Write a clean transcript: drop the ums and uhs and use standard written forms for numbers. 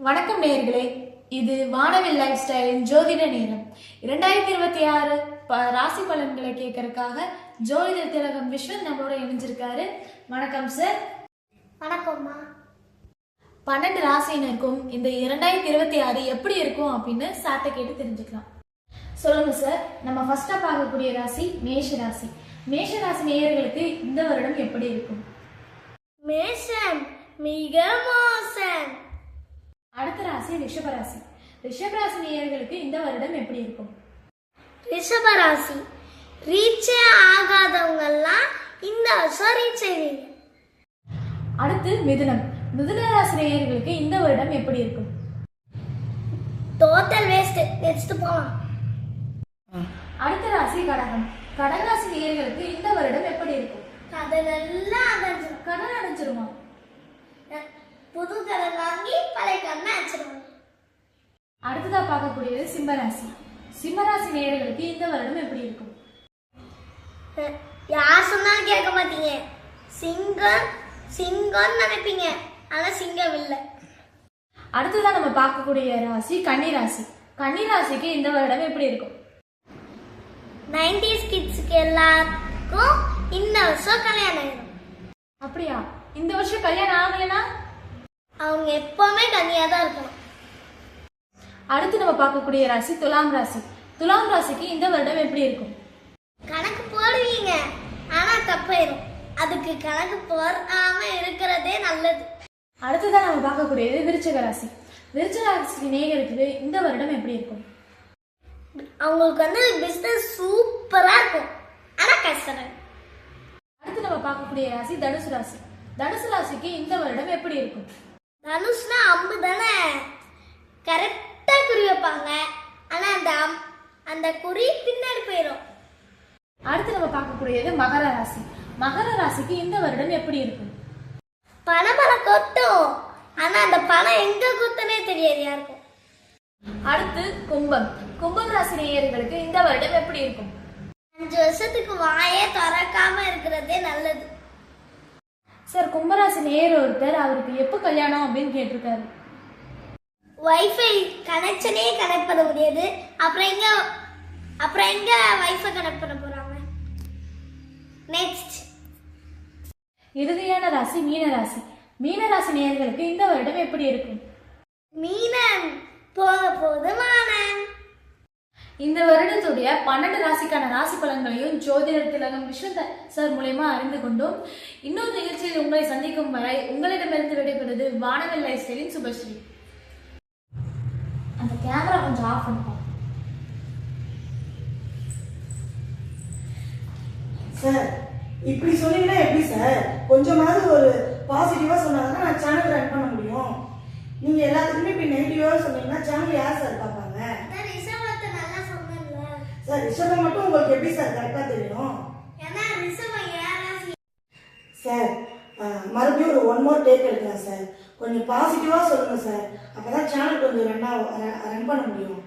வணக்கம் நேயர்களே, இது வானவில் லைஃப் ஸ்டைலின் ஜோதிட நேரம். 2026 ராசி பலன்களை கேட்கறதுக்காக ஜோதிட திலகம் விஸ்வன் நம்மளோட இணைஞ்சிருக்காரு. வணக்கம் சார். வணக்கம்மா. 12 ராசியினருக்கும் இந்த 2026 எப்படி இருக்கும் அப்படின்னு சார்ட்ட கேட்டு தெரிஞ்சுக்கலாம். சொல்லுங்க சார். நம்ம ஃபர்ஸ்டா பார்க்கக்கூடிய ராசி மேஷ ராசி. மேஷ ராசி நேயர்களுக்கு இந்த வருடம் எப்படி இருக்கும்? மேஷம் மிக மோசம். அடுத்த ராசி ரிஷபராசி. ரிஷபராசி நேயர்களுக்கு இந்த வருடம் எப்படி இருக்கும்? ரிஷபராசி ரீச்சே ஆகாதவங்கெல்லாம் இந்த வருஷம் ரீச் செய்வீங்க. அடுத்து மிதுனம். மிதுன ராசி நேயர்களுக்கு இந்த வருடம் எப்படி இருக்கும்? Total waste. நெக்ஸ்ட் போலாம். அடுத்த ராசி கடகம். கடகராசி நேயர்களுக்கு இந்த வருடம் எப்படி இருக்கும்? கடனெல்லாம் அடைஞ்சிரும். கடன் அடைஞ்சிருமா? புது கடன் வாங்கி பழைய கடனை அடைச்சிருவாங்க. அடுத்ததா பார்க்கக்கூடியது சிம்மராசி. சிம்மராசி நேயர்களுக்கு இந்த வருடம் எப்படி இருக்கும்? யார் சொன்னாலும் கேட்க மாட்டீங்க. சிங்கம் சிங்கம்னு நினைப்பீங்க, ஆனா சிங்கம் இல்லை. அடுத்ததா நம்ம பார்க்கக்கூடிய ராசி கன்னிராசி. கன்னிராசிக்கு இந்த வருடம் எப்படி இருக்கும்? 90s கிட்ஸுக்கு எல்லாருக்கும் இந்த வருஷம் கல்யாணம் ஆயிடும். அப்படியா? இந்த வருஷம் கல்யாணம் ஆகலைன்னா அவங்க எப்பவுமே கன்னியா தான் இருக்கணும். அடுத்து நம்ம பார்க்கக்கூடிய ராசி துலாம் ராசி. துலாம் ராசிக்கு இந்த வருடம் எப்படி இருக்கும்? கணக்கு போடுவீங்க, ஆனா தப்பாயிரும். அதுக்கு கணக்கு போடாம இருக்கிறதே நல்லது. அடுத்ததான் நம்ம பார்க்கக்கூடியது விருச்சிக ராசி. விருச்சிக ராசி நேயர்களுக்கு இந்த வருடம் எப்படி இருக்கும்? அவங்களுக்கு பிசினஸ் சூப்பரா இருக்கும், ஆனா கஷ்டம். அடுத்து நம்ம பார்க்கக்கூடிய ராசி தனுசு ராசி. தனுசு ராசிக்கு இந்த வருடம் எப்படி இருக்கும்? தனுஷ்னா அம்பு தானே, கரெக்டா குறி வைப்பாங்க, ஆனா அந்த குறி பின்னாடி போயிடும். அடுத்து நம்ம பார்க்கக்கூடியது மகர ராசி. மகர ராசிக்கு இந்த வருடம் எப்படி இருக்கும்? பணம் கொட்டும், ஆனா அந்த பணம் எங்க கொத்தனே தெரியாது யாருக்கும். அடுத்து கும்பம். கும்பம் ராசி நேயர்களுக்கு இந்த வருடம் எப்படி இருக்கும்? 5 வருஷத்துக்கு வாயே திறக்காம இருக்கிறதே நல்லது. சார், கும்பராசி நேயர் ஒருத்தர் அவருக்கு எப்போ கல்யாணம் அப்படின்னு கேட்டிருக்காரு. வைஃபை கனெக்ஷனே கனெக்ட் பண்ண முடியாது, அப்புறம் எங்க வைஃபை கனெக்ட் பண்ண போறாங்க? நெக்ஸ்ட் இறுதியான ராசி மீன ராசி. மீன ராசி நேயர்களுக்கு இந்த வருடம் எப்படி இருக்கும்? மீனம் போக போது மானம். இந்த வருடத்துடைய 12 ராசிக்கான ராசி பலன்களையும் ஜோதிடர் திலகம் விஸ்வன் சார் மூலமா அறிந்து கொண்டோம். இன்னொரு நிகழ்ச்சியில் உங்களை சந்திக்கும் வரை உங்களிடமிருந்து விடைபெறுவது வானவில் லைஃப் ஸ்டைலின் சுபஸ்ரீ. அந்த கேமரா கொஞ்சம் ஆஃப் பண்ணுவோம் சார். இப்படி சொன்னீங்கன்னா எப்படி சார்? கொஞ்சமாவது ஒரு பாசிட்டிவா சொன்னாங்கன்னா நான் சேனல் ரன் பண்ண முடியும். நீங்க எல்லாத்துக்குமே இப்படி நெகட்டிவா சொன்னீங்கன்னா சேனல் யார் சார் பார்ப்பாங்க? சார், ரிஷபம் மட்டும் உங்களுக்கு எப்படி சார் கரெக்டா தெரியும்? சார், மறுபடியும் ஒரு 1 more டேக் எடுக்கலாம் சார். கொஞ்சம் பாசிட்டிவா சொல்லுங்க சார், அப்பதான் சேனல் கொஞ்சம் ரன் பண்ண முடியும்.